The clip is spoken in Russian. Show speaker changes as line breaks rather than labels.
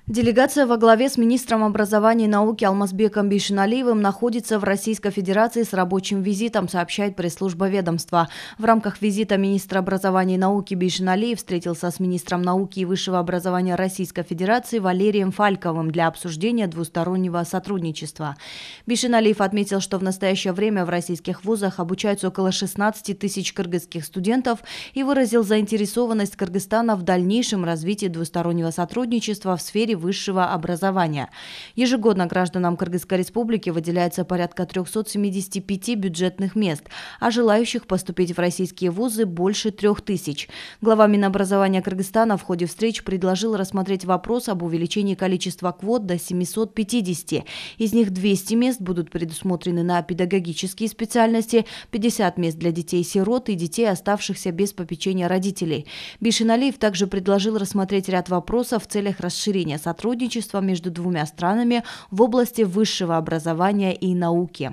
Делегация во главе с министром образования и науки Алмазбеком Бейшеналиевым находится в Российской Федерации с рабочим визитом, сообщает пресс-служба ведомства. В рамках визита министр образования и науки Бейшеналиев встретился с министром науки и высшего образования Российской Федерации Валерием Фальковым для обсуждения двустороннего сотрудничества. Бейшеналиев отметил, что в настоящее время в российских вузах обучаются около 16 тысяч кыргызских студентов и выразил заинтересованность Кыргызстана в дальнейшем развитии двустороннего сотрудничества в сфере высшего образования. Ежегодно гражданам Кыргызской республики выделяется порядка 375 бюджетных мест, а желающих поступить в российские вузы больше 3000. Глава Минобразования Кыргызстана в ходе встреч предложил рассмотреть вопрос об увеличении количества квот до 750. Из них 200 мест будут предусмотрены на педагогические специальности, 50 мест для детей-сирот и детей, оставшихся без попечения родителей. Бейшеналиев также предложил рассмотреть ряд вопросов в целях расширения сотрудничества между двумя странами в области высшего образования и науки.